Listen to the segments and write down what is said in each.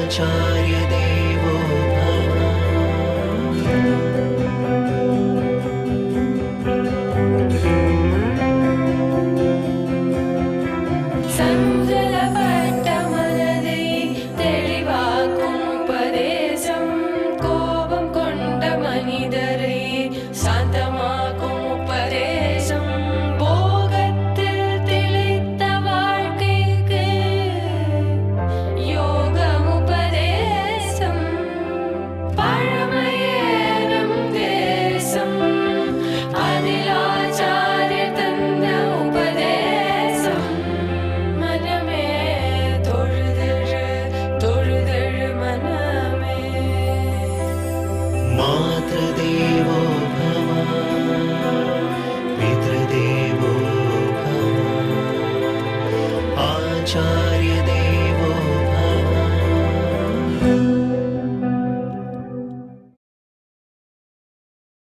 आचार्य देवो मातृदेवो भव पितृदेवो भव आचार्य देवो भव.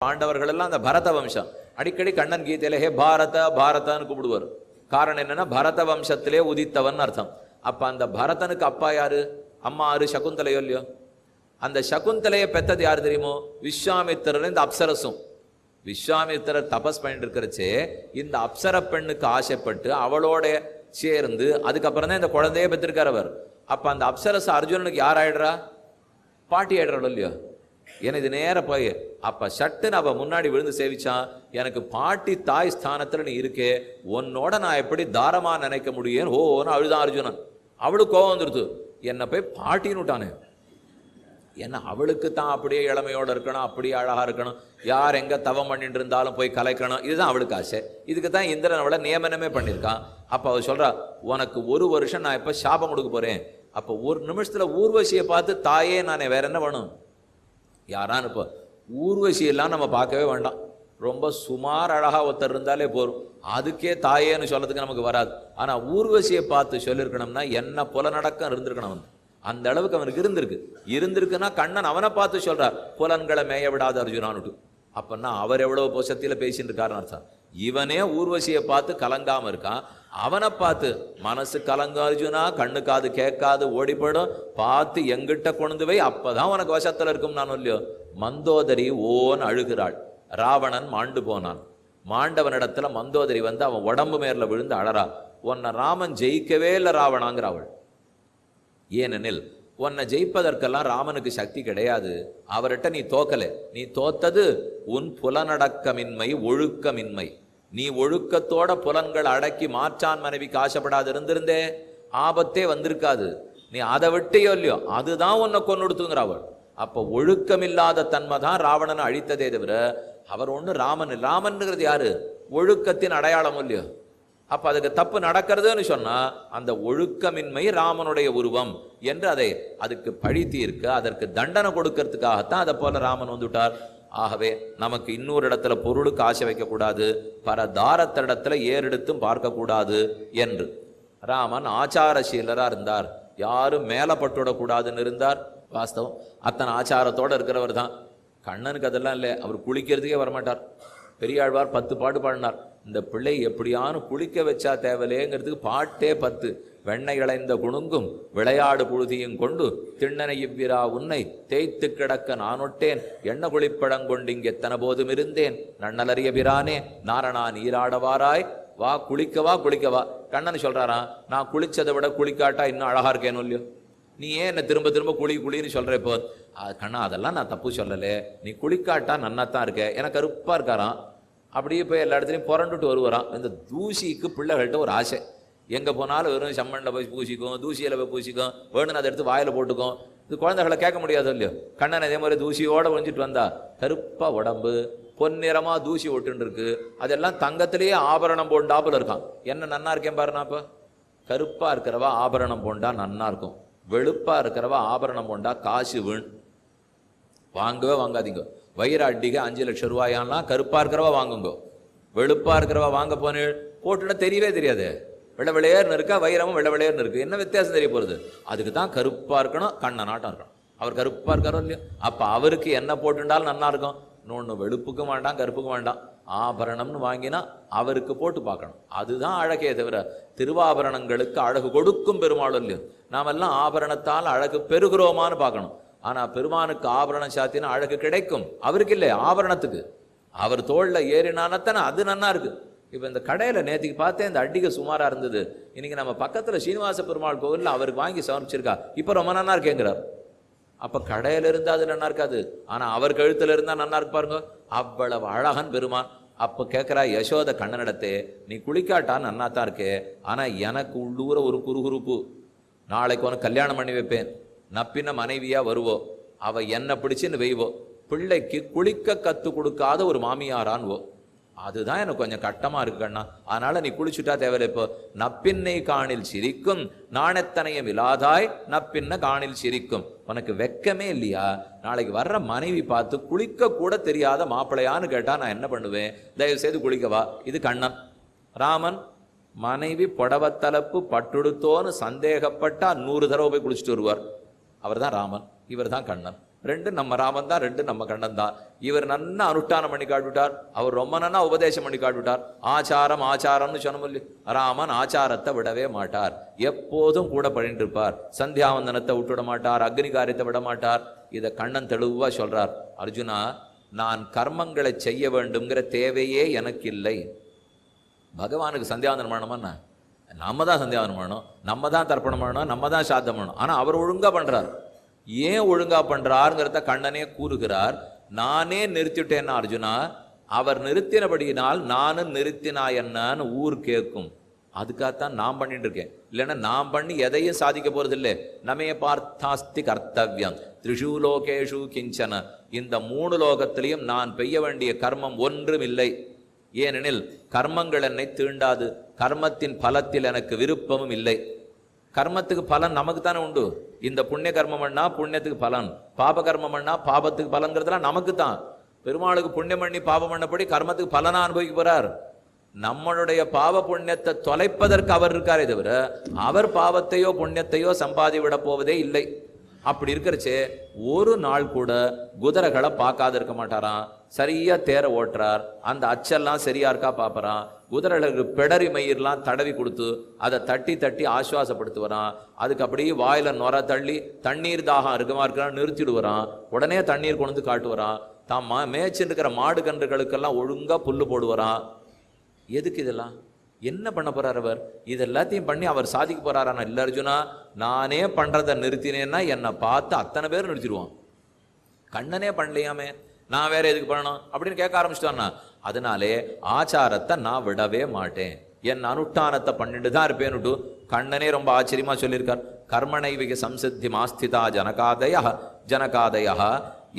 பாண்டவர்கள் எல்லாம் அந்த பரத வம்சம். அடிக்கடி கண்ணன் கீதையில ஹே பாரத பாரதன்னு கூப்பிடுவார். காரணம் என்னன்னா பரத வம்சத்திலே உதித்தவன் அர்த்தம். அப்ப அந்த பரதனுக்கு அப்பா யாரு, அம்மா யாரு, சகுந்தலையோ இல்லையோ. அந்த சகுந்தலையை பெத்தது யாரு தெரியுமோ, விஸ்வாமித்திரர். இந்த அப்சரசும் விஸ்வாமித்திரர் தபஸ் பண்ணிட்டு இருக்கிறச்சே இந்த அப்சர பெண்ணுக்கு ஆசைப்பட்டு அவளோட சேர்ந்து அதுக்கப்புறம் தான் இந்த குழந்தைய பெற்றிருக்கார் அவர். அப்ப அந்த அப்சரசு அர்ஜுனனுக்கு யார் ஆயிடுறா, பாட்டி ஆயிடுறாள் இல்லையோ. ஏன்னா இது நேர போய் அப்ப சட்டுன்னு அவ முன்னாடி விழுந்து சேவிச்சான், எனக்கு பாட்டி தாய் ஸ்தானத்துல நீ இருக்கே, உன்னோட நான் எப்படி தாரமா நினைக்க முடியும் ஓன்னு அழுதான் அர்ஜுனன். அவளுக்கு கோவம் வந்துருது, என்னை போய் பாட்டின்னு விட்டானே. ஏன்னா அவளுக்கு தான் அப்படியே இளமையோட இருக்கணும், அப்படியே அழகா இருக்கணும், யார் எங்க தவம் பண்ணிட்டு இருந்தாலும் போய் கலைக்கணும், இதுதான் அவளுக்கு ஆசை. இதுக்கு தான் இந்திரன் அவளை நியமனமே பண்ணியிருக்கான். அப்ப அவ சொல்றா, உனக்கு 1 வருஷம் நான் இப்ப சாபம் கொடுக்க போறேன். அப்ப ஒரு நிமிஷத்துல ஊர்வசியை பார்த்து தாயே நானே வேற என்ன வேணும், யாரான்னு இப்போ ஊர்வசியெல்லாம் நம்ம பார்க்கவே வேண்டாம். ரொம்ப சுமார் அழகா ஒருத்தர் இருந்தாலே போரும், அதுக்கே தாயேன்னு சொல்றதுக்கு நமக்கு வராது. ஆனா ஊர்வசியை பார்த்து சொல்லியிருக்கணும்னா என்ன புலநடக்கம் இருந்திருக்கணும். அந்த அளவுக்கு அவனுக்கு இருந்திருக்குன்னா கண்ணன் அவனை பார்த்து சொல்றார், புலன்களை மேய விடாத அர்ஜுனானுட்டு. அப்பன்னா அவர் எவ்வளவு பொசத்தில பேசிட்டு இருக்காருன்னு அர்த்தம். இவனே ஊர்வசியை பார்த்து கலங்காம இருக்கான், அவனை பார்த்து மனசு கலங்க அர்ஜுனா, கண்ணு காது கேட்காது ஓடிப்படும், பார்த்து எங்கிட்ட கொண்டு போய் அப்பதான் உனக்கு வசத்துல இருக்கும். நான் இல்லையோ. மந்தோதரி ஓன்னு அழுகிறாள். ராவணன் மாண்டு போனான். மாண்டவனிடத்துல மந்தோதரி வந்து அவன் உடம்பு மேல விழுந்து அழறா, உன்னை ராமன் ஜெயிக்கவே இல்லை ராவணாங்கிற அவள். ஏனெனில் உன்னை ஜெயிப்பதற்கெல்லாம் ராமனுக்கு சக்தி கிடையாது, அவர்கிட்ட நீ தோக்கல. நீ தோத்தது உன் புலனடக்கமின்மை, ஒழுக்கமின்மை. நீ ஒழுக்கத்தோட புலன்கள் அடக்கி மாற்றான் மனைவிக்கு ஆசைப்படாது இருந்திருந்தே ஆபத்தே வந்திருக்காது. நீ அதை விட்டையோ இல்லையோ, அதுதான் உன்னை கொன்னுடுத்துங்கிற அவள். அப்போ ஒழுக்கமில்லாத தன்மை தான் ராவணனை அழித்ததே தவிர அவர் ஒண்ணு ராமன். ராமன்ங்கிறது யாரு, ஒழுக்கத்தின் அடையாளம் இல்லையோ. அப்ப அதுக்கு தப்பு நடக்கிறதுன்னு சொன்னா அந்த ஒழுக்கமின்மை ராமனுடைய உருவம் என்று அதுக்கு பழி தீர்க்க, அதற்கு தண்டனை கொடுக்கறதுக்காகத்தான் அதை போல ராமன் வந்துட்டார். ஆகவே நமக்கு இன்னொரு இடத்துல பொருளுக்கு ஆசை வைக்கக்கூடாது, பரதாரத்திடத்துல ஏறெடுத்தும் பார்க்கக்கூடாது என்று ராமன் ஆச்சாரசீலரா இருந்தார். யாரும் மேல பட்டுவிடக்கூடாதுன்னு இருந்தார். வாஸ்தவம் அத்தனை ஆச்சாரத்தோட இருக்கிறவர் தான். கண்ணனுக்கு அதெல்லாம் இல்லை, அவர் குளிக்கிறதுக்கே வரமாட்டார். பெரியாழ்வார் 10 பாட்டு பாடினார். இந்த பிள்ளை எப்படியானு குளிக்க வச்சா தேவலேங்கிறதுக்கு பாட்டே 10. வெண்ணை இளைந்த குணுங்கும் விளையாடு புழுதியும் கொண்டு திண்ணனை இவ்விரா உன்னை தேய்த்து கிடக்க நானொட்டேன், எண்ண குளிப்பழங்கொண்டு இங்கெத்தனை போதும் இருந்தேன், நன்னலறிய பிரானே நாரணா நீராடவாராய், வா குளிக்கவா குளிக்கவா. கண்ணன் சொல்றாராம், நான் குளிச்சதை விட குளிக்காட்டா இன்னும் அழகா இருக்கேன்னு இல்லையோ. நீ ஏன் என்ன திரும்ப திரும்ப குளின்னு சொல்ற? இப்போ கண்ணா அதெல்லாம் நான் தப்பு சொல்லலை, நீ குளிக்காட்டா நன்னாத்தான் இருக்க. எனக்கு கருப்பா இருக்காராம், அப்படியே போய் எல்லா இடத்துலையும் புரண்டுட்டு வருவாராம். இந்த தூசிக்கு பிள்ளைகள்கிட்ட ஒரு ஆசை, எங்கே போனாலும் வெறும் செம்மண்ணில் போய் பூசிக்கும், தூசியில் போய் பூசிக்கும், வேணும்னு அதை எடுத்து வாயில் போட்டுக்கும். இது குழந்தைகளை கேட்க முடியாது இல்லையோ. கண்ணன் இதே மாதிரி தூசியோடு ஒழிஞ்சிட்டு வந்தா கருப்பா உடம்பு பொன்னிறமா தூசி ஒட்டுன்னு இருக்கு, அதெல்லாம் தங்கத்திலேயே ஆபரணம் போண்டாப்புல இருக்கான். என்ன நன்னா இருக்கேன் பாருண்ணா. இப்போ கருப்பா இருக்கிறவா ஆபரணம் போண்டா நன்னா இருக்கும், வெளுப்பா இருக்கிறவா ஆபரணம் போண்டா காசு வீண். வாங்கவே வாங்காதீங்க. வயிறு அடிக்க 5 லட்சம் ரூபாயான்னா கருப்பா இருக்கிறவா வாங்குங்க, வெளுப்பா இருக்கிறவா வாங்க போனே போட்டுன்னா தெரியவே தெரியாது. வெள்ளை விளையர்னு இருக்கா, வைரமும் வெள்ளை விளையர்னு இருக்கு, என்ன வித்தியாசம் தெரிய போறது? அதுக்கு தான் கருப்பா இருக்கணும், கண்ண நாட்டம் இருக்கணும். அவர் கருப்பா இருக்காரோ இல்லையோ, அப்ப அவருக்கு என்ன போட்டுண்டாலும் நல்லா இருக்கும். இன்னொன்று வெளுப்புக்கும் வேண்டாம் கருப்புக்கும் வேண்டாம், ஆபரணம்னு வாங்கினா அவருக்கு போட்டு பார்க்கணும். அதுதான் அழகே தவிர திருவாபரணங்களுக்கு அழகு கொடுக்கும் பெருமாள் இல்லையோ. நாமெல்லாம் ஆபரணத்தால் அழகு பெறுகிறோமான்னு பார்க்கணும். ஆனா பெருமானுக்கு ஆபரணம் சாத்தினா அழகு கிடைக்கும், அவருக்கு இல்லை, ஆபரணத்துக்கு. அவர் தோல்ல ஏறினானத்தானே அது நன்னா இருக்கு. இப்போ இந்த கடையில் நேற்றுக்கு பார்த்தேன், இந்த அடிகை சுமாராக இருந்தது. இன்னைக்கு நம்ம பக்கத்தில் ஸ்ரீனிவாச பெருமாள் கோவிலில் அவருக்கு வாங்கி சமர்ப்பிச்சிருக்கா, இப்போ ரொம்ப நன்னா இருக்கேங்கிறார். அப்போ கடையில் இருந்தால் அது நன்னா இருக்காது, ஆனால் அவர் கழுத்தில் இருந்தால் நன்னா இருக்கு பாருங்க. அவ்வளவு அழகன் பெருமான். அப்போ கேட்குறா யசோத கண்ணனிடத்தே, நீ குளிக்காட்டா நன்னா தான் இருக்கே, ஆனால் எனக்கு உள்ளூர ஒரு குறுகுறுப்பு. நாளைக்கு உனக்கு கல்யாணம் பண்ணி வைப்பேன், நப்பின மனைவியாக வருவோம், அவள் என்னை பிடிச்சின்னு வெய்வோம், பிள்ளைக்கு குளிக்க கற்றுக் கொடுக்காத ஒரு மாமியாரான்வோ. அதுதான் எனக்கு கொஞ்சம் கட்டமாக இருக்கு கண்ணா. அதனால நீ குளிச்சுட்டா தேவையில்லை. இப்போ நப்பின்னை காணில் சிரிக்கும் நாணெத்தனையும் இல்லாதாய் நப்பின்ன காணில் சிரிக்கும். உனக்கு வெக்கமே இல்லையா? நாளைக்கு வர்ற மனைவி பார்த்து குளிக்க கூட தெரியாத மாப்பிள்ளையான்னு கேட்டா நான் என்ன பண்ணுவேன்? தயவு செய்து குளிக்கவா. இது கண்ணன். ராமன் மனைவி புடவத்தலப்பு பட்டுடுத்தோன்னு சந்தேகப்பட்டா 100 தடவை போய் குளிச்சுட்டு வருவார். அவர் தான் ராமன், இவர் தான் கண்ணன். ரெண்டு நம்ம ராமன் தான், ரெண்டு நம்ம கண்ணன் தான். இவர் நன்னா அனுஷ்டானம் பண்ணி காட்டுவிட்டார், அவர் ரொம்ப நன்னா உபதேசம் பண்ணி காட்டுவிட்டார். ஆச்சாரம் ஆச்சாரம்னு சொன்னோம் இல்லையா, ராமன் ஆச்சாரத்தை விடவே மாட்டார், எப்போதும் கூட பண்ணிட்டு இருப்பார். சந்தியாவந்தனத்தை விட்டுவிட மாட்டார், அக்னி காரியத்தை விட மாட்டார். இதை கண்ணன் தெளிவா சொல்றார். அர்ஜுனா, நான் கர்மங்களை செய்ய வேண்டும்ங்கிற தேவையே எனக்கு இல்லை. பகவானுக்கு சந்தியாவந்தனம் பண்ணணுமா? நம்ம தான் சந்தியாவந்தனம் பண்ணணும், நம்ம தான் தர்ப்பணம் பண்ணணும், நம்ம தான் சாத்தம் பண்ணணும். ஆனால் அவர் ஒழுங்கா பண்றார். ஏன் ஒழுங்கா பண்றாருங்கிறத கண்ணனே கூறுகிறார். நானே நிறுத்திட்டேன்னா அர்ஜுனா, அவர் நிறுத்தினபடியினால் நானும் நிறுத்தினா என்னன்னு ஊர் கேட்கும். அதுக்காகத்தான் நான் பண்ணிட்டு இருக்கேன். இல்லைன்னா நான் பண்ணி எதையும் சாதிக்க போறது இல்லை. நமே பார்த்தாஸ்தி கர்த்தவ்யம் த்ரிஷு லோகேஷு கிஞ்சன. இந்த 3 லோகத்திலையும் நான் பெய்ய வேண்டிய கர்மம் ஒன்றும் இல்லை. ஏனெனில் கர்மங்கள் என்னை தீண்டாது, கர்மத்தின் பலத்தில் எனக்கு விருப்பமும் இல்லை. கர்மத்துக்கு பலன் நமக்கு தானே உண்டு. இந்த புண்ணிய கர்மம் பண்ணா புண்ணியத்துக்கு பலன், பாப கர்மம் பண்ணா பாபத்துக்கு பலன்கிறதுலாம் நமக்கு தான். பெருமாளுக்கு புண்ணியம் பண்ணி பாபம் பண்ணபடி கர்மத்துக்கு பலனா அனுபவிக்க போறார். நம்மளுடைய பாவ புண்ணியத்தை தொலைப்பதற்கு அவர் இருக்காரே தவிர அவர் பாவத்தையோ புண்ணியத்தையோ சம்பாதி விட போவதே இல்லை. அப்படி இருக்கிறச்சே ஒரு நாள் கூட குதிரைகளை பார்க்காத இருக்க மாட்டாராம். சரியா தேர ஓட்டுறார், அந்த அச்செல்லாம் சரியா இருக்கா பார்ப்பறான். குதிரைகளுக்கு பெடரி மயிர்லாம் தடவி கொடுத்து அதை தட்டி தட்டி ஆசுவாசப்படுத்துவரான். அதுக்கு அப்படியே வாயில நொர தள்ளி தண்ணீர் தாகம் இருக்குறான் நிறுத்திடுவரான். உடனே தண்ணீர் கொண்டு வந்து காட்டுவரான். தான் மேய்ச்சின்னு இருக்கிற மாடு கன்றுகளுக்கெல்லாம் ஒழுங்கா புல்லு போடுவரான். எதுக்கு இதெல்லாம்? என்ன பண்ண போறார் அவர்? இது எல்லாத்தையும் பண்ணி அவர் சாதிக்க போறாரா? இல்ல அர்ஜுனா, நானே பண்றதை நிறுத்தினேன்னா என்னை பார்த்து அத்தனை பேர் நிறுத்திடுவான். கண்ணனே பண்ணலையாமே, நான் வேற எதுக்கு பண்ணணும் அப்படின்னு கேட்க ஆரம்பிச்சிட்டான்னா, அதனாலே ஆச்சாரத்தை நான் விடவே மாட்டேன், என் அனுஷ்டானத்தை பண்ணிட்டு தான் இருப்பேன்னுட்டு கண்ணனே ரொம்ப ஆச்சரியமா சொல்லியிருக்கார். கர்மணைவிக சம்சித்தி மாஸ்திதா ஜனகாதய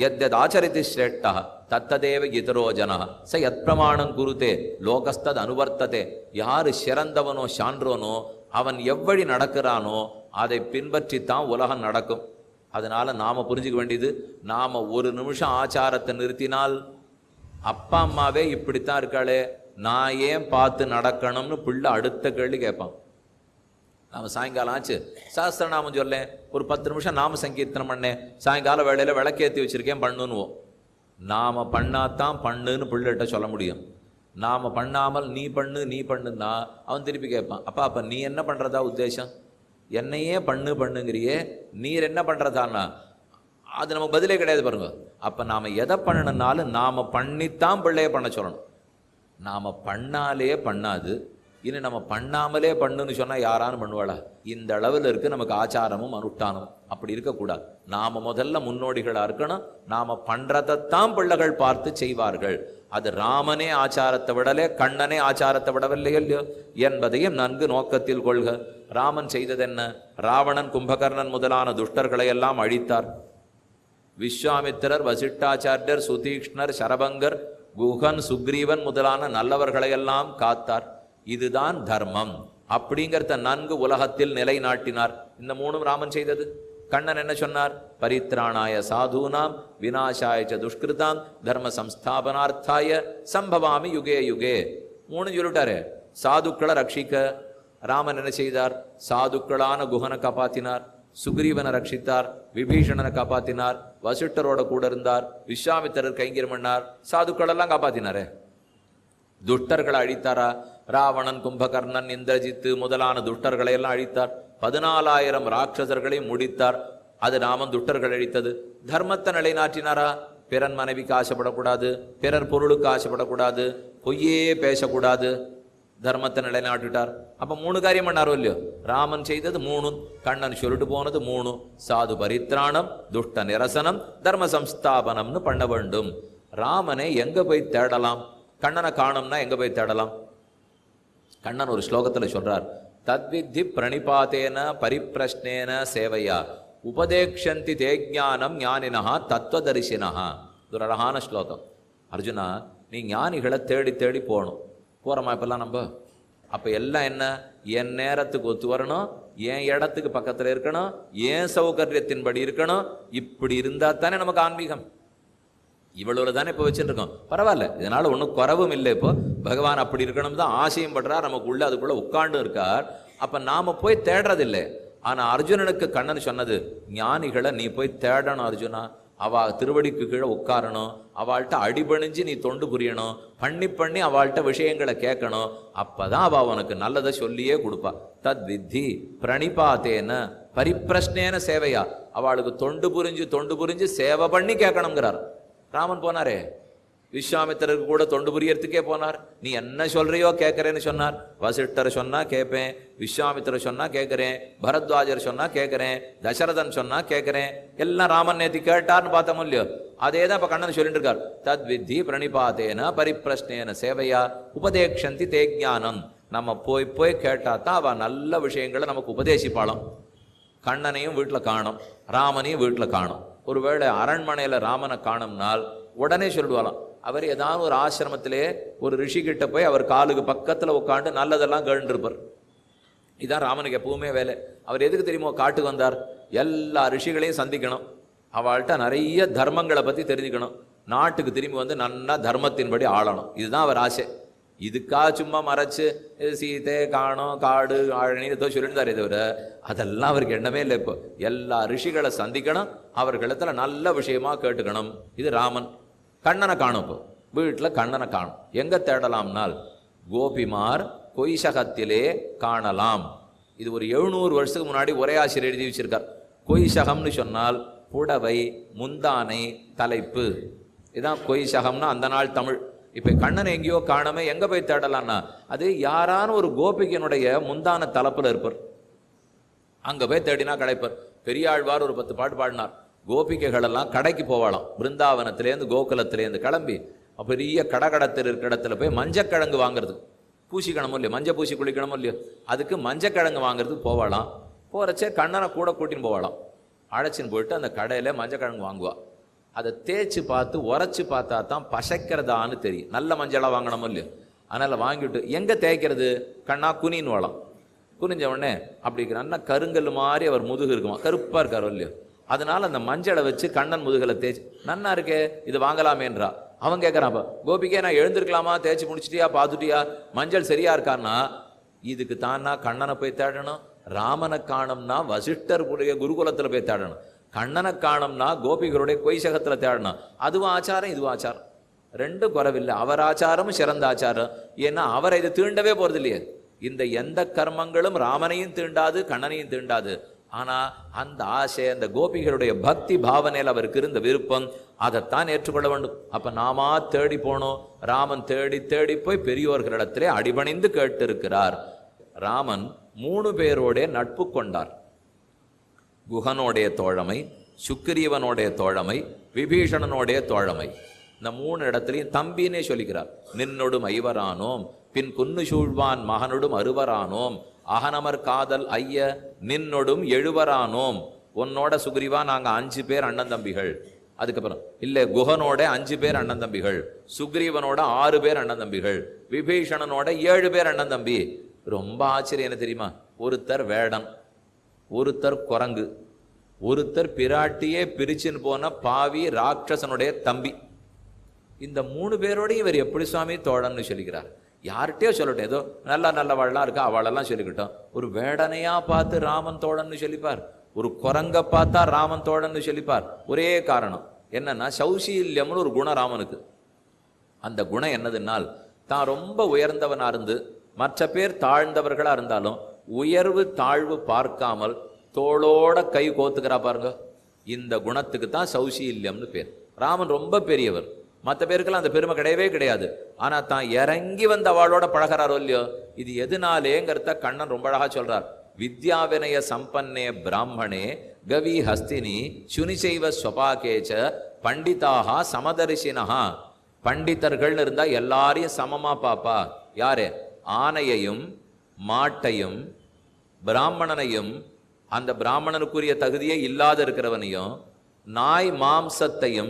யத்யத் ஆச்சரித்து ஸ்ரேஷ்டா தத்ததேவ இதரோ ஜன ச யத் பிரமாணம் குருதே லோகஸ்தத் அனுவர்த்ததே. யாரு சிறந்தவனோ சான்றோனோ அவன் எவ்வழி நடக்கிறானோ அதை பின்பற்றித்தான் உலகம் நடக்கும். அதனால நாம புரிஞ்சுக்க வேண்டியது, நாம ஒரு நிமிஷம் ஆச்சாரத்தை நிறுத்தினால் அப்பா அம்மாவே இப்படித்தான் இருக்காளே, நான் ஏன் பார்த்து நடக்கணும்னு பிள்ளை அடுத்த கேள்வி கேட்பான். நாம சாயங்காலம் ஆச்சு சாஸ்திரநாமம் சொல்லேன், ஒரு 10 நிமிஷம் நாம சங்கீர்த்தனம் பண்ணேன், சாயங்கால வேளையில விளக்கேற்றி வச்சிருக்கேன் பண்ணுன்னுவோம். நாம பண்ணாதான் பண்ணுன்னு பிள்ளைகிட்ட சொல்ல முடியும். நாம பண்ணாமல் நீ பண்ணுன்னா அவன் திருப்பி கேட்பான், அப்பா நீ என்ன பண்றதா உத்தேசம்? என்னையே பண்ணுங்கிறியே, நீர் என்ன பண்றதான்னா அது நமக்கு பதிலே கிடையாது பாருங்க. அப்ப நாம எதை பண்ணணும்னாலும் நாம பண்ணித்தான் பிள்ளைய பண்ண சொல்லணும். நாம பண்ணாலே பண்ணாது, இன்னும் நம்ம பண்ணாமலே பண்ணுன்னு சொன்னா யாரானு பண்ணுவாளா? இந்த அளவில் இருக்கு நமக்கு ஆச்சாரமும் அனுஷ்டானமும். அப்படி இருக்கக்கூடாது. நாம முதல்ல முன்னோடிகளா இருக்கணும். நாம பண்றதைத்தான் பிள்ளைகள் பார்த்து செய்வார்கள். அது ராமனே ஆச்சாரத்தை விடலே, கண்ணனே ஆச்சாரத்தை விடவில்லை இல்லையோ என்பதையும் நன்கு நோக்கத்தில் கொள்க. ராமன் செய்தது என்ன? ராவணன் கும்பகர்ணன் முதலான துஷ்டர்களை எல்லாம் அழித்தார். விஸ்வாமித்திரர், வசிஷ்டாச்சாரியர், சுதீக்ஷ்ணர், சரபங்கர், குஹன், சுக்ரீவன் முதலான நல்லவர்களையெல்லாம் காத்தார். இதுதான் தர்மம் அப்படிங்கிறத நன்கு உலகத்தில் நிலைநாட்டினார். இந்த 3 ராமன் செய்தது. கண்ணன் என்ன சொன்னார்? பரித்ராணாய சாதூனாம் விநாசாய துஷ்கிருதாம் தர்ம சம்ஸ்தாபனார்த்தாய சம்பவாமி யுகே யுகே. 3 சொல்லிட்டாரு. சாதுக்களை ரட்சிக்க ராமன் என்ன செய்தார்? சாதுக்களான குஹனை காப்பாத்தினார், சுக்ரீவனை ரட்சித்தார், விபீஷணனை காப்பாத்தினார், வசிஷ்டரோட கூட இருந்தார், விஸ்வாமித்திரர் கைங்கரியம் பண்ணார், சாதுக்கள் எல்லாம் காப்பாத்தினாரே. துஷ்டர்களை அழித்தாரா? ராவணன், கும்பகர்ணன், இந்திரஜித்து முதலான துஷ்டர்களை எல்லாம் அழித்தார். 14,000 ராட்சசர்களை முடித்தார். அது ராமன் துஷ்டர்கள் அழித்தது. தர்மத்தை நிலைநாட்டினாரா? பிறன் மனைவிக்கு ஆசைப்படக்கூடாது, பிறர் பொருளுக்கு ஆசைப்படக்கூடாது, பொய்யே பேசக்கூடாது, தர்மத்தை நிலைநாட்டிட்டார். அப்ப 3 காரியம் பண்ணாரோ இல்லையோ? ராமன் செய்தது 3, கண்ணன் சொல்லிட்டு போனது 3. சாது பரித்ராணம், துஷ்ட நிரசனம், தர்ம சம்ஸ்தாபனம்னு பண்ண வேண்டும். ராமனை எங்க போய் தேடலாம்? கண்ணனை காணும்னா எங்க போய் தேடலாம்? கண்ணன் ஒரு ஸ்லோகத்துல சொல்றார், தத்வித்தி பிரணிபாத்தேன பரிப்பிரஷ்னேன சேவையா உபதேக்ஷந்தி தேஜானம் ஞானினஹா தத்துவதரிசினஹா. இது ஒரு அழகான ஸ்லோகம். அர்ஜுனா, நீ ஞானிகளை தேடி தேடி போகணும். போகிறோமா இப்பெல்லாம் நம்ம? அப்போ எல்லாம் என்ன? என் நேரத்துக்கு ஒத்து வரணும், என் இடத்துக்கு பக்கத்தில் இருக்கணும், என் சௌகரியத்தின்படி இருக்கணும். இப்படி இருந்தால் தானே நமக்கு ஆன்மீகம். இவ்வளவு தானே இப்போ வச்சுட்டு இருக்கோம். பரவாயில்ல, இதனால ஒன்றும் குறவும் இல்லை. இப்போ பகவான் அப்படி இருக்கணும் தான் ஆசையும் படுறார், நமக்குள்ள அதுக்குள்ள உட்கார்ந்து இருக்கார். அப்போ நாம போய் தேடுறதில்லை. ஆனால் அர்ஜுனனுக்கு கண்ணன் சொன்னது, ஞானிகளை நீ போய் தேடணும் அர்ஜுனா. அவள் திருவடிக்கு கீழே உட்காரணும், அவள்கிட்ட அடிபணிஞ்சு நீ தொண்டு புரியணும், பண்ணி அவள்கிட்ட விஷயங்களை கேட்கணும். அப்பதான் அவள் உனக்கு நல்லதை சொல்லியே கொடுப்பா. தத் வித்தி பிரணிபாத்தேன பரிப்பிரஷ்னேன சேவையா. அவளுக்கு தொண்டு புரிஞ்சு சேவை பண்ணி கேட்கணுங்கிறார். ராமன் போனாரே, விஸ்வாமித்திரருக்கு கூட தொண்டு புரியறதுக்கே போனார். நீ என்ன சொல்றியோ கேட்கறேன்னு சொன்னார். வசிஷ்டர் சொன்னா கேட்பேன், விஸ்வாமித்திரர் சொன்னா கேட்கறேன், பரத்வாஜர் சொன்னா கேட்கறேன், தசரதன் சொன்னா கேட்கறேன். எல்லாம் ராமன் நேத்தி கேட்டார்னு பார்த்தோம் இல்லையோ? அதே தான் இப்ப கண்ணன் சொல்லிட்டு இருக்கார். தத் வித்தி பிரணிபாத்தேன பரிப்பிரஷ்னேன சேவையா உபதேக்ஷந்தி தேஜானம். நம்ம போய் கேட்டா தான் அவ நல்ல விஷயங்களை நமக்கு உபதேசிப்பாளாம். கண்ணனையும் வீட்டில் காணும், ராமனையும் வீட்டில் காணும். ஒருவேளை அரண்மனையில ராமனை காணும்னால் உடனே சொல்லுவாளாம். அவர் ஏதாவது ஒரு ஆசிரமத்திலே ஒரு ரிஷிகிட்ட போய் அவர் காலுக்கு பக்கத்தில் உட்காந்து நல்லதெல்லாம் கேட்டுருப்பார். இதான் ராமனுக்கு எப்பவுமே வேலை. அவர் எதுக்கு தெரியுமோ காட்டுக்கு வந்தார்? எல்லா ரிஷிகளையும் சந்திக்கணும், அவள்கிட்ட நிறைய தர்மங்களை பற்றி தெரிஞ்சுக்கணும், நாட்டுக்கு திரும்பி வந்து நன்னா தர்மத்தின்படி ஆளணும். இதுதான் அவர் ஆசை. இதுக்கா சும்மா மறைச்சு சீதை காணும், காடு ஆழனி ஏதோ சொல்லியிருந்தாரே தவிர அதெல்லாம் அவருக்கு எண்ணமே இல்லை. இப்போ எல்லா ரிஷிகளை சந்திக்கணும், அவர்களிடத்துல நல்ல விஷயமா கேட்டுக்கணும். இது ராமன். கண்ணனை காணும். இப்போ வீட்டில் கண்ணனை காணும். எங்க தேடலாம்னால் கோபிமார் கொய்சகத்திலே காணலாம். இது ஒரு 700 வருஷத்துக்கு முன்னாடி ஒரே ஆசிரியர் எழுதி வச்சிருக்கார். கொய்சகம்னு சொன்னால் புடவை, முந்தானை, தலைப்பு. இதுதான் கொய்சகம்னா அந்த நாள் தமிழ். இப்போ கண்ணனை எங்கேயோ காணாம எங்க போய் தேடலாம்னா, அது யாரான ஒரு கோபிகனுடைய முந்தான தலைப்புல இருப்பார், அங்க போய் தேடினா கிடைப்பார். பெரியாழ்வார் ஒரு 10 பாட்டு பாடினார். கோபிகைகள் எல்லாம் கடைக்கு போவாளாம். பிருந்தாவனத்திலேருந்து கோகுலத்திலேருந்து கிளம்பி பெரிய கடகடத்தில் இருக்கிற இடத்துல போய் மஞ்சக்கிழங்கு வாங்குறது. பூசிக்கணுமோ இல்லையோ, மஞ்சள் பூசி குளிக்கணுமோ இல்லையோ, அதுக்கு மஞ்சக்கிழங்கு வாங்குறதுக்கு போவாளாம். போறச்சே கண்ணனை கூட கூட்டின்னு போவாளாம். அழைச்சின்னு போயிட்டு அந்த கடையில மஞ்சக்கிழங்கு வாங்குவா. அதை தேய்ச்சி பார்த்து உரைச்சி பார்த்தா தான் பசைக்கிறதான்னு தெரியும். நல்ல மஞ்சளாக வாங்கணுமோ இல்லையோ, அதனால் வாங்கிவிட்டு எங்கே தேய்க்கிறது? கண்ணா குனின்னு வாழலாம். குனிஞ்ச உடனே அப்படி நல்லா கருங்கல் மாதிரி அவர் முதுகு இருக்குமா, கருப்பாக இருக்காரோ இல்லையோ, அதனால அந்த மஞ்சளை வச்சு கண்ணன் முதுகலை தேய்ச்சி, நன்னா இருக்கே இது வாங்கலாமேன்றா. அவன் கேட்குறான், கோபிக்கே நான் எழுந்திருக்கலாமா, தேய்ச்சி முடிச்சிட்டியா, பார்த்துட்டியா, மஞ்சள் சரியா இருக்கான்னா? இதுக்கு தானா கண்ணனை போய் தேடணும். ராமனை காணும்னா வசிஷ்டர் குருகுலத்தில் போய் தேடணும். கண்ணனை காணும்னா கோபிகளுடைய கொய்சகத்தில் தேடணும். அதுவும் ஆச்சாரம், இதுவும் ஆச்சாரம், ரெண்டும் குறவில்லை. அவர் ஆச்சாரமும் சிறந்த ஆச்சாரம். ஏன்னா அவரை இது தீண்டவே போறது இல்லையே. இந்த எந்த கர்மங்களும் ராமனையும் தீண்டாது, கண்ணனையும் தீண்டாது. ஆனா அந்த ஆசை, அந்த கோபிகளுடைய பக்தி பாவனையில் அவருக்கு இருந்த விருப்பம், அதைத்தான் ஏற்றுக்கொள்ள வேண்டும். அப்ப நாமா தேடி போனோம். ராமன் தேடி தேடி போய் பெரியோர்களிடத்திலே அடிபணிந்து கேட்டு இருக்கிறார். ராமன் 3 பேரோட நட்பு கொண்டார். குஹனோடைய தோழமை, சுக்கிரீவனுடைய தோழமை, விபீஷணனுடைய தோழமை. இந்த 3 இடத்துலையும் தம்பினே சொல்லிக்கிறார். நின்னொடும் ஐவரானோம், பின் குன்னு சூழ்வான் மகனொடும் அறுவரானோம், அகனமர் காதல் ஐய நின்னொடும் 7வரானோம். உன்னோட சுக்ரீவா நாங்க 5 பேர் அண்ணன் தம்பிகள். அதுக்கப்புறம் இல்ல, குஹனோட 5 பேர் அண்ணன் தம்பிகள், சுக்ரீவனோட 6 பேர் அண்ணன் தம்பிகள், விபீஷணனோட 7 பேர் அண்ணன் தம்பி. ரொம்ப ஆச்சரியம் என்ன தெரியுமா? ஒருத்தர் வேடன், ஒருத்தர் குரங்கு, ஒருத்தர் பிராட்டியே பிரிச்சுன்னு போன பாவி ராட்சசனுடைய தம்பி. இந்த 3 பேரோடையும் இவர் எப்படி சுவாமி தோழன்னு சொல்லிக்கிறார்? யார்கிட்டயோ சொல்லட்டும், ஏதோ நல்லவாள்லாம் இருக்கா அவளெல்லாம் சொல்லிக்கிட்டோம். ஒரு வேடனையா பார்த்து ராமன் தோழன்னு சொல்லிப்பார், ஒரு குரங்க பார்த்தா ராமன் தோழன்னு சொல்லிப்பார். ஒரே காரணம் என்னன்னா, சௌசீல்யம்னு ஒரு குணம் ராமனுக்கு. அந்த குணம் என்னதுன்னால், தான் ரொம்ப உயர்ந்தவனா இருந்து மற்ற பேர் தாழ்ந்தவர்களா இருந்தாலும் உயர்வு தாழ்வு பார்க்காமல் தோளோட கை கோத்துக்கிறா பாருங்க. இந்த குணத்துக்கு தான் சௌசீல்யம்னு பேர். ராமன் ரொம்ப பெரியவர், மற்ற பேருக்கெல்லாம் அந்த பெருமை கிடையவே கிடையாது. ஆனா தான் இறங்கி வந்த அவளோட பழகிறாரோ இல்லையோ, இது எதுனாலேங்கிறத கண்ணன் ரொம்ப அழகா சொல்றார். வித்யாவினய சம்பன்னே பிராமணே கவி ஹஸ்தினி சுனிசைவ ஸ்வபாகேச்ச பண்டிதாக சமதரிசினஹா. பண்டிதர்கள்னு இருந்தா எல்லாரையும் சமமா பாப்பா. யாரு? ஆனையையும் மாட்டையும் பிராமணனையும் அந்த பிராமணனுக்குரிய தகுதியே இல்லாத இருக்கிறவனையும் நாய் மாம்சத்தையும்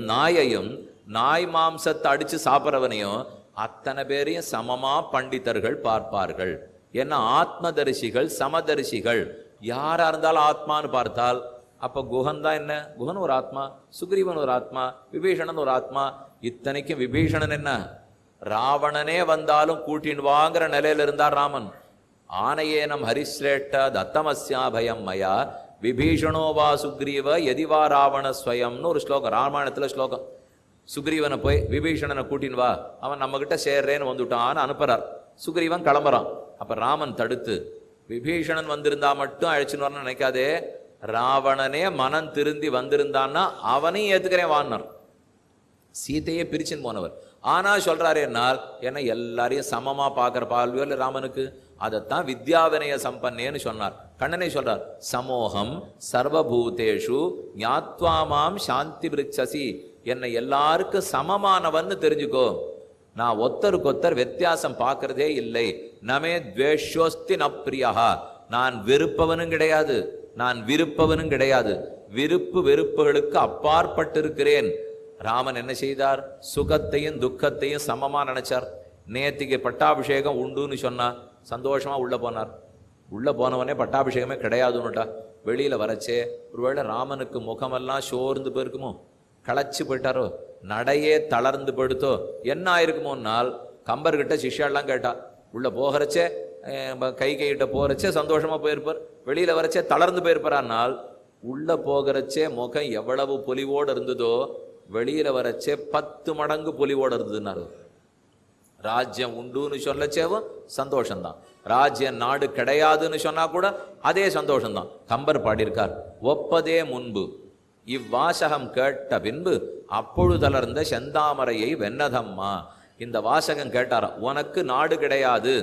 நாய் மாம்சத்தை அடிச்சு சாப்பிட்றவனையும் அத்தனை பேரையும் சமமா பண்டிதர்கள் பார்ப்பார்கள். ஏன்னா ஆத்மதரிசிகள் சமதரிசிகள். யாரா இருந்தாலும் ஆத்மான்னு பார்த்தால் அப்ப குஹன் தான் என்ன? குஹன் ஒரு ஆத்மா, சுக்ரீவன் ஒரு ஆத்மா, விபீஷணன் ஒரு ஆத்மா. இத்தனைக்கும் விபீஷணன் என்ன? ராவணனே வந்தாலும் கூட்டின் வாங்குற நிலையில இருந்தார் ராமன். ஆனையேனம் ஹரிஸ்ரேஷ்ட தத்தமஸ்யா பயம் மயா விபீஷணோ வா சுக்ரீவ எதிவா ராவண ஸ்வயம்னு ஒரு ஸ்லோகம், ராமாயணத்துல ஸ்லோகம். சுக்ரீவனை போய் விபீஷணனை கூட்டின் வா, அவன் நம்ம கிட்ட சேர்றேன்னு வந்துட்டான்னு அனுப்புறார். சுக்ரீவன் கிளம்புறான். அப்ப ராமன் தடுத்து, விபீஷணன் வந்திருந்தா மட்டும் அழைச்சுன்னு வரணும்னு நினைக்காதே, ராவணனே மனம் திருந்தி வந்திருந்தான்னா அவனையும் ஏத்துக்கிறேன் வான்னார். சீதையே பிரிச்சுன்னு போனவர். ஆனா சொல்றாரு என்னால் ஏன்னா எல்லாரையும் சமமா பார்க்கிற பால்வியல் ராமனுக்கு. அதைத்தான் வித்யாவினய சம்பன்னேன்னு சொன்னார். கண்ணனே சொல்றார், சமோகம் சர்வபூதேஷு ஞாத்வாமாம் சாந்தி விருட்சசி. என்னை எல்லாருக்கும் சமமானவன்னு தெரிஞ்சுக்கோ. நான் ஒத்தருக்கொத்தர் வித்தியாசம் பார்க்கறதே இல்லை. நமே துவேஷோஸ்தி நப்ரியா. நான் வெறுப்பவனும் கிடையாது, நான் விருப்பவனும் கிடையாது. விருப்பு வெறுப்புகளுக்கு அப்பாற்பட்டிருக்கிறேன். ராமன் என்ன செய்தார்? சுகத்தையும் துக்கத்தையும் சமமா நினைச்சார். நேத்திக்கு பட்டாபிஷேகம் உண்டுன்னு சொன்னா சந்தோஷமா உள்ள போனார். உள்ள போனவனே பட்டாபிஷேகமே கிடையாதுன்னுட்டா. வெளியில வரச்சே ஒருவேளை ராமனுக்கு முகமெல்லாம் சோர்ந்து போயிருக்குமோ, களைச்சு போயிட்டாரோ, நடையே தளர்ந்து போயிடுத்தோ, என்ன ஆயிருக்குமோன்னால் கம்பர்கிட்ட சிஷ்யாலாம் கேட்டா. உள்ள போகிறச்சே கைகிட்ட போறச்சே சந்தோஷமா போயிருப்பார், வெளியில வரச்சே தளர்ந்து போயிருப்பாரானால் உள்ள போகிறச்சே முகம் எவ்வளவு பொலிவோடு இருந்ததோ வெளியில வரச்சே 10 மடங்கு பொலிவோடு இருந்ததுன்னாரு. ராஜ்யம் உண்டுன்னு சொல்லச்சேவும் சந்தோஷம்தான், ராஜ்யம் நாடு கிடையாதுன்னு சொன்னா கூட அதே சந்தோஷம்தான். கம்பர் பாடியிருக்கார், ஒப்பதே முன்பு இவ்வாசகம் கேட்ட பின்பு அப்பொழுதலர்ந்த செந்தாமரையை வெண்ணதம்மா. இந்த வாசகம் கேட்டாரா, உனக்கு நாடு கிடையாது.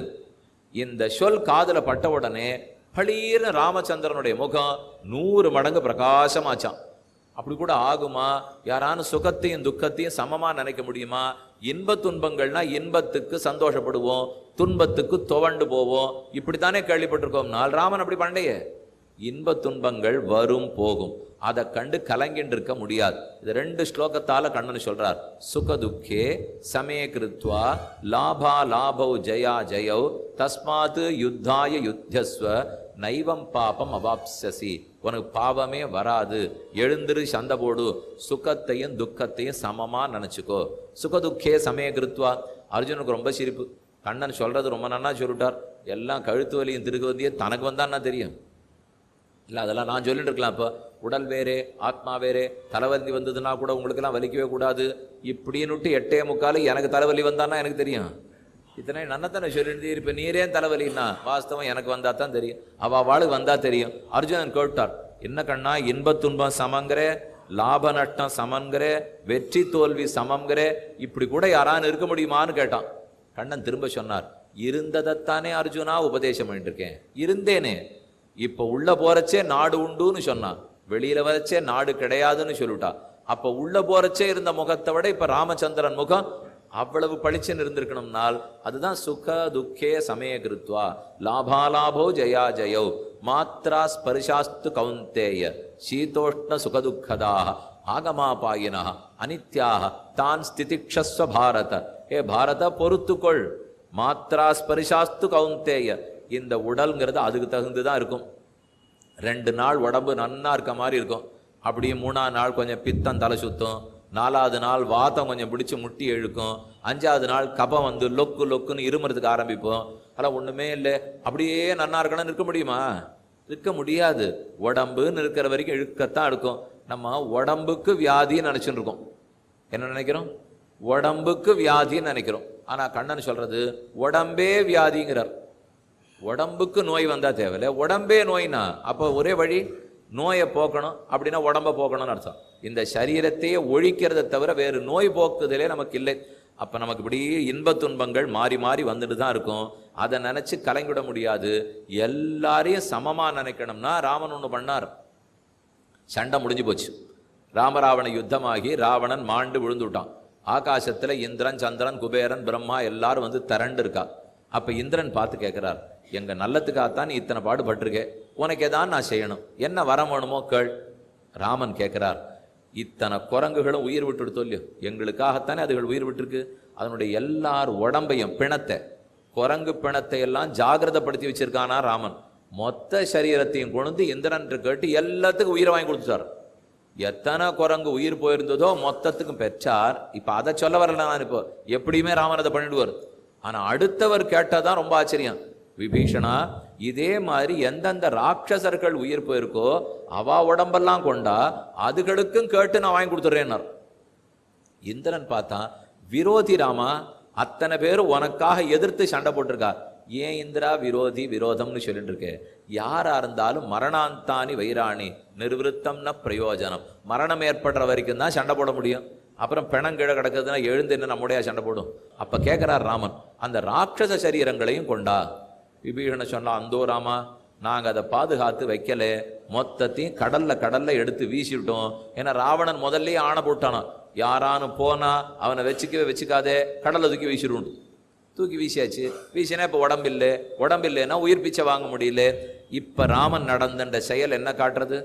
இந்த சொல் காதுல பட்ட உடனே பளீர்னு ராமச்சந்திரனுடைய முகம் 100 மடங்கு பிரகாசமாச்சான். அப்படி கூட ஆகுமா? யாரான சுகத்தையும் துக்கத்தையும் சமமா நினைக்க முடியுமா? இன்ப துன்பங்கள்னா இன்பத்துக்கு சந்தோஷப்படுவோம், துன்பத்துக்கு துவண்டு போவோம், இப்படித்தானே கேள்விப்பட்டிருக்கோம். நாள் ராமன் அப்படி பண்ணையே. இன்ப துன்பங்கள் வரும் போகும், அதை கண்டு கலங்கின்னு இருக்க முடியாது. இது 2 ஸ்லோகத்தால கண்ணன் சொல்றார். சுகதுக்கே சமே கிருத்வா லாபா லாபௌ ஜயா ஜயௌ தஸ்மாத் யுத்தாய யுத்தஸ்வ நைவம் பாபம் அவாப்சசி. உனக்கு பாவமே வராது, எழுந்திரு சண்டை போடு, சுகத்தையும் துக்கத்தையும் சமமா நினைச்சுக்கோ. சுகதுக்கே சமய கிருத்வா. அர்ஜுனுக்கு ரொம்ப சிரிப்பு. கண்ணன் சொல்றது ரொம்ப நன்னா சொல்லிட்டார். எல்லாம் கழுத்து வலியும் திருகுவந்தியே தனக்கு வந்தான்னா தெரியும் இல்லை, அதெல்லாம் நான் சொல்லிட்டு இருக்கலாம். இப்போ உடல் வேறே ஆத்மா வேறே, தலைவலி வந்ததுன்னா கூட உங்களுக்கெல்லாம் வலிக்கவே கூடாது இப்படின்னுட்டு 8:45 எனக்கு தலைவலி வந்தான்னா எனக்கு தெரியும். இத்தனை நன்னத்தானே சொல்லிட்டு இப்போ நீரே தலைவலின்னா வாஸ்தவம் எனக்கு வந்தா தான் தெரியும், அவளுக்கு வந்தா தெரியும். அர்ஜுனன் கேட்டார், என்ன கண்ணா இன்ப துன்பம் சமங்கிற, லாப நஷ்டம் சமங்கிற, வெற்றி தோல்வி சமங்கிற, இப்படி கூட யாரான்னு இருக்க முடியுமான்னு கேட்டான். கண்ணன் திரும்ப சொன்னார், இருந்ததைத்தானே அர்ஜுனா உபதேசம் பண்ணிட்டு இருக்கேன், இருந்தேனே. இப்ப உள்ள போறச்சே நாடு உண்டுன்னு சொன்னான், வெளியில வரச்சே நாடு கிடையாதுன்னு சொல்லிட்டா. அப்ப உள்ள போறச்சே இருந்த முகத்தை விட இப்ப ராமச்சந்திரன் முகம் அவ்வளவு பளிச்சுன்னு இருந்திருக்கணும்னால் அதுதான் சுக துக்கே சமய கிருத்வா லாபாலாபோ ஜயா ஜயோ மாத்ரா ஸ்பர்ஷாஸ்து கௌந்தேய சீதோஷ்ண சுகதுக்கதா ஆகமாபாயினா அனித்யாக தான் ஸ்திதிக்ஷஸ்வ பாரத. ஏ பாரத பொறுத்துக்கொள். மாத்ரா ஸ்பர்ஷாஸ்து கௌந்தேய. இந்த உடல்ங்கிறது அதுக்கு தகுந்துதான் இருக்கும். 2 நாள் உடம்பு நன்னா இருக்க மாதிரி இருக்கும், அப்படியே 3ஆவது நாள் கொஞ்சம் பித்தம் தலை சுத்தும், 4ஆவது நாள் வாதம் கொஞ்சம் பிடிச்சி முட்டி இழுக்கும், 5ஆவது நாள் கபம் வந்து லொக்கு லொக்குன்னு இருமுறதுக்கு ஆரம்பிப்போம். அதெல்லாம் ஒண்ணுமே இல்லை. அப்படியே நன்னா இருக்கணும்னு இருக்க முடியுமா? இருக்க முடியாது. உடம்புன்னு இருக்கிற வரைக்கும் இழுக்கத்தான் இருக்கும். நம்ம உடம்புக்கு வியாதின்னு நினைச்சுட்டு இருக்கோம். என்ன நினைக்கிறோம்? உடம்புக்கு வியாதின்னு நினைக்கிறோம். ஆனா கண்ணன் சொல்றது உடம்பே வியாதிங்கிறார். உடம்புக்கு நோய் வந்தா தேவையில்ல, உடம்பே நோய்னா அப்போ ஒரே வழி நோயை போக்கணும், அப்படின்னா உடம்ப போக்கணும்னு அர்த்தம். இந்த சரீரத்தையே ஒழிக்கிறத தவிர வேறு நோய் போக்குதலே நமக்கு இல்லை. அப்ப நமக்கு இப்படி இன்ப துன்பங்கள் மாறி மாறி வந்துட்டு தான் இருக்கும். அதை நினைச்சு கலங்கிட முடியாது. எல்லாரையும் சமமா நினைக்கணும்னா ராமன் ஒண்ணு பண்ணார். சண்டை முடிஞ்சு போச்சு. ராமராவண யுத்தமாகி ராவணன் மாண்டு விழுந்து விட்டான். ஆகாசத்துல இந்திரன், சந்திரன், குபேரன், பிரம்மா எல்லாரும் வந்து திரண்டு இருக்கா. அப்ப இந்திரன் பார்த்து கேட்கிறார், எங்க நல்லத்துக்காகத்தான் நீ இத்தனை பாடுபட்டிருக்கே, உனக்கு ஏதான் நான் செய்யணும், என்ன வரம் வேணுமோ கேள். ராமன் கேட்கிறார், இத்தனை குரங்குகளும் உயிர் விட்டுடு சொல்லியோ, எங்களுக்காகத்தானே அதுகள் உயிர் விட்டுருக்கு. அதனுடைய எல்லார் உடம்பையும் பிணத்தை, குரங்கு பிணத்தை எல்லாம் ஜாகிரதப்படுத்தி வச்சிருக்கானா ராமன். மொத்த சரீரத்தையும் கொண்டு இந்திரன் கேட்டு எல்லாத்துக்கும் உயிரை வாங்கி கொடுத்துட்டார். எத்தனை குரங்கு உயிர் போயிருந்ததோ மொத்தத்துக்கும் பெற்றார். இப்ப அதை சொல்ல வரல நான். இப்போ எப்படியுமே ராமன் அதை பண்ணிடுவார். ஆனா அடுத்தவர் கேட்டாதான் ரொம்ப ஆச்சரியம். விபீஷணா, இதே மாதிரி எந்தெந்த ராட்சசர்கள் உயிர் போயிருக்கோ அவா உடம்பெல்லாம் கொண்டா அதுகளுக்கும் கேட்டு நான் வாங்கி கொடுத்துட்றேன்னார். இந்திரன் பார்த்தா, விரோதி ராமா, அத்தனை பேரும் உனக்காக எதிர்த்து சண்டை போட்டிருக்கா, ஏன் இந்திரா விரோதி விரோதம்னு சொல்லிட்டு இருக்கே. யாரா இருந்தாலும் மரணாந்தானி வைராணி நிர்வத்தம்ன பிரயோஜனம். மரணம் ஏற்படுற வரைக்கும் தான் சண்டை போட முடியும். அப்புறம் பிணம் கீழே கிடக்குதுன்னா எழுந்து என்ன நம்முடைய சண்டை போடும். அப்ப கேட்கிறார் ராமன், அந்த ராட்சச சரீரங்களையும் கொண்டா. விபீஷண சொன்னா, அந்தோ ராமா, நாங்க அதை பாதுகாத்து வைக்கல, மொத்தத்தையும் கடல்ல எடுத்து வீசிட்டோம். ஏன்னா ராவணன் முதல்லயே ஆணை போட்டானா, யாரானு போனா அவனை வச்சுக்காதே, கடல்ல தூக்கி வீசிடுவோம். தூக்கி வீசியாச்சு. வீசினா இப்ப உடம்பில்லைன்னா உயிர் பிச்சை வாங்க முடியல. இப்ப ராமன் நடந்த செயல் என்ன காட்டுறது?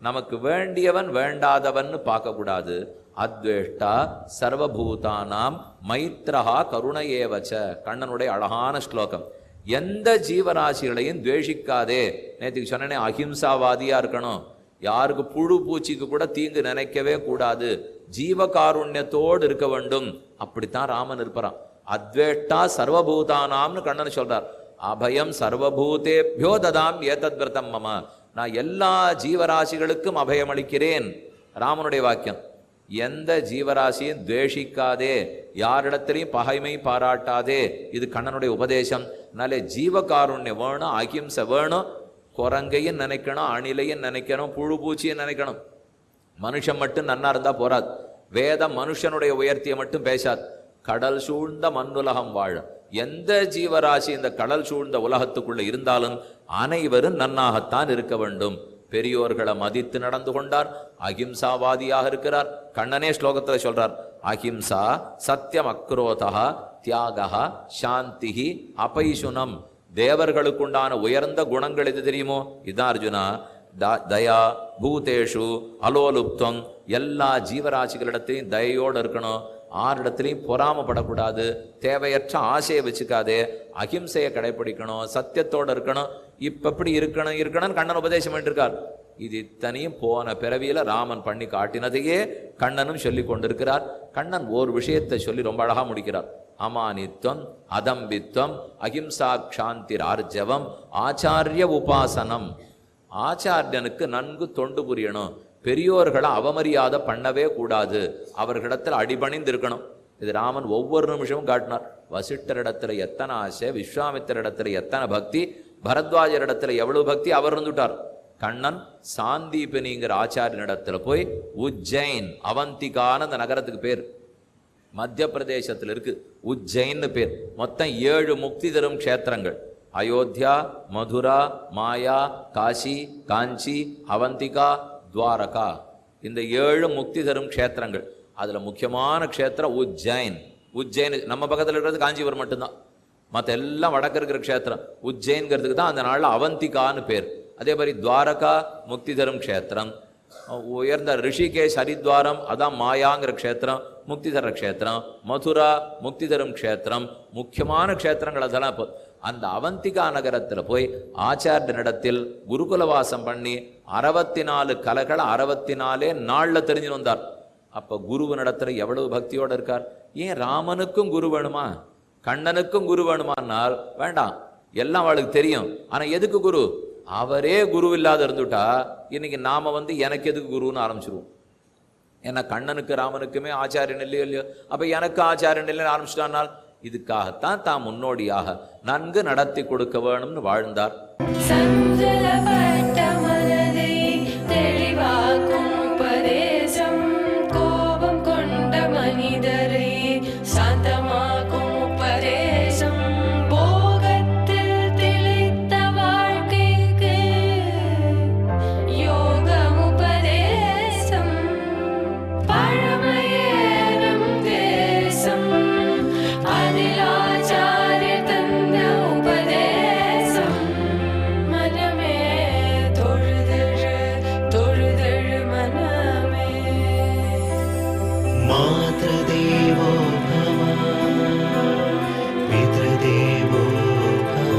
நமக்கு வேண்டியவன் வேண்டாதவன் பார்க்க கூடாது. அத்வேஷ்டா சர்வபூதானாம் மைத்ரஹா கருணையேவச்ச. கண்ணனுடைய அழகான ஸ்லோகம். எந்த ஜீவராசிகளையும் துவேஷிக்காதே. நேற்றுக்கு சொன்னனே, அஹிம்சாவாதியா இருக்கணும். யாருக்கு புழு பூச்சிக்கு கூட தீங்கு நினைக்கவே கூடாது. ஜீவகாருண்யத்தோடு இருக்க வேண்டும். அப்படித்தான் ராமன் இருப்பான். அத்வேஷ்டா சர்வபூதானாம்னு கண்ணன் சொல்றார். அபயம் சர்வபூதேபியோ ததாம் ஏதத் விரதம் மம. நான் எல்லா ஜீவராசிகளுக்கும் அபயம் அளிக்கிறேன். ராமனுடைய வாக்கியம். எந்த ஜீவராசியும் துவேஷிக்காதே, யாரிடத்திலையும் பகைமை பாராட்டாதே. இது கண்ணனுடைய உபதேசம். அதனாலே ஜீவகாருண்யம் வேணும், அகிம்சை வேணும். குரங்கையும் நினைக்கணும், அணிலையும் நினைக்கணும், புழு பூச்சியும் நினைக்கணும். மனுஷன் மட்டும் நன்னா இருந்தா போறாது. வேதம் மனுஷனுடைய உயர்த்தியை மட்டும் பேசாது. கடல் சூழ்ந்த மண்ணுலகம் வாழ எந்த ஜீவராசி இந்த கடல் சூழ்ந்த உலகத்துக்குள்ள இருந்தாலும் அனைவரும் நன்னாகத்தான் இருக்க வேண்டும். பெரியோர்களை மதித்து நடந்து கொண்டார். அகிம்சாவாதியாக இருக்கிறார். கண்ணனே ஸ்லோகத்துல சொல்றார், அஹிம்சா சத்தியம் அக்ரோதா தியாகா சாந்திஹி அபைசுனம். தேவர்களுக்குண்டான உயர்ந்த குணங்கள் எது தெரியுமோ? இதான் அர்ஜுனா. தயா பூதேஷு அலோலுப்தம். எல்லா ஜீவராசிகளிடத்தையும் தயையோடு இருக்கணும். ஆரிடத்திலையும் பொறாமப்படக்கூடாது. தேவையற்ற ஆசையை வச்சுக்காதே. அஹிம்சையை கடைபிடிக்கணும். சத்தியத்தோடு இருக்கணும். இப்ப எப்படி இருக்கணும்னு கண்ணன் உபதேசம் பண்ணிருக்கார். இது இத்தனையும் போன பிறவியில ராமன் பண்ணி காட்டினதையே கண்ணனும் சொல்லி கொண்டிருக்கிறார். கண்ணன் ஒரு விஷயத்தை சொல்லி ரொம்ப அழகா முடிக்கிறார். அமானித்வம் அதம்பித்வம் அஹிம்சா க்ஷாந்திர் ஆர்ஜவம் ஆச்சாரிய உபாசனம். ஆச்சாரியனுக்கு நன்கு தொண்டு புரியணும். பெரியோர்களை அவமரியாதை பண்ணவே கூடாது. அவர்களிடத்தில் அடிபணிந்து இருக்கணும். இது ராமன் ஒவ்வொரு நிமிஷமும் காட்டினார். வசிஷ்டரிடத்துல எத்தனை ஆசை, விஸ்வாமித்திரிடத்துல எத்தனை பக்தி, பரத்வாஜரிடத்துல எவ்வளவு பக்தி அவர் இருந்துட்டார். கண்ணன் சாந்தீபனிங்கிற ஆச்சாரியனிடத்துல போய், உஜ்ஜைன் அவந்திகான அந்த நகரத்துக்கு பேர் மத்திய பிரதேசத்தில் இருக்கு, உஜ்ஜைன்னு பேர். மொத்தம் 7 முக்தி தரும் க்ஷேத்திரங்கள். அயோத்தியா, மதுரா, மாயா, காசி, காஞ்சி, அவந்திகா, துவாரகா. இந்த 7 முக்தி தரும் க்ஷேத்திரங்கள். அதுல முக்கியமான க்ஷேத்திரம் உஜ்ஜைன். உஜ்ஜைன் நம்ம பக்கத்தில் இருக்கிறது காஞ்சிபுரம் மட்டும்தான். மற்ற எல்லாம் வடக்கு இருக்கிற க்ஷேத்திரம். உஜ்ஜைன்கிறதுக்கு தான் அந்த நாளில் அவந்திகான்னு பேர். அதே மாதிரி துவாரகா முக்தி தரும் க்ஷேத்திரம். உயர்ந்த ரிஷிகேஷ் ஹரித்வாரம், அதான் மாயாங்கிற க்ஷேத்திரம், முக்தி தர க்ஷேத்திரம். மதுரா முக்தி தரும் க்ஷேத்திரம். முக்கியமான க்ஷேத்திரங்கள் அதெல்லாம். இப்போ அந்த அவந்திகா நகரத்தில் போய் ஆச்சாரியனிடத்தில் குருகுலவாசம் பண்ணி 64 கலைகளை 64 நாளில் தெரிஞ்சு வந்தார். அப்போ குருவனிடத்தில் எவ்வளவு பக்தியோடு இருக்கார். ஏன் ராமனுக்கும் குரு வேணுமா, கண்ணனுக்கும் குரு வேணுமானால் வேண்டாம், எல்லாம் அவளுக்கு தெரியும். ஆனால் எதுக்கு குரு? அவரே குரு இல்லாத இருந்துட்டா இன்னைக்கு நாம எனக்கு எதுக்கு குருன்னு ஆரம்பிச்சிருவோம். ஏன்னா கண்ணனுக்கு ராமனுக்குமே ஆச்சாரியன் இல்லையோ. அப்போ எனக்கு ஆச்சாரியன் இல்லைன்னு ஆரம்பிச்சிட்டானால் இதுக்காகத்தான் தான் முன்னோடியாக நன்கு நடத்தி கொடுக்க வேணும்னு வாழ்ந்தார். சஞ்சலப்பட்ட மனதை தெளிவாக்கும் உபதேசம், கோபம் கொண்ட மனிதரை சாந்தமாக்கும் உபதேசம், போகத்தில் திளைத்த வாழ்க்கைக்கு யோகம் உபதேசம், பழமையேறும் தேசம் அதில் ஆச்சாரிய தந்த உபதேசம், மனமே தொழுதழு தொழுதழு மனமே. मातृदेवो भव पितृदेवो भव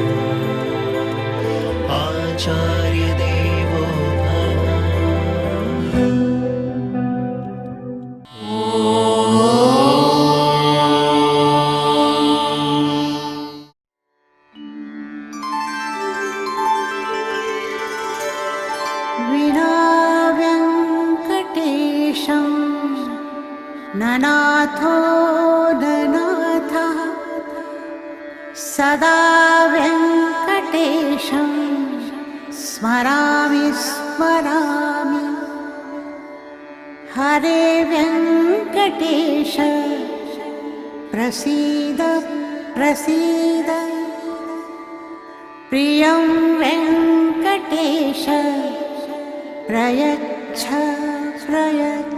आचार्यदेवो भव. विना व्यङ्कटेशं ननाथो ननाथः, सदा व्यङ्कटेशं स्मरामि स्मरामि. हरे व्यङ्कटेश प्रसीद प्रसीद, प्रियं वेङ्कटेश प्रयच्छ प्रयच्छ.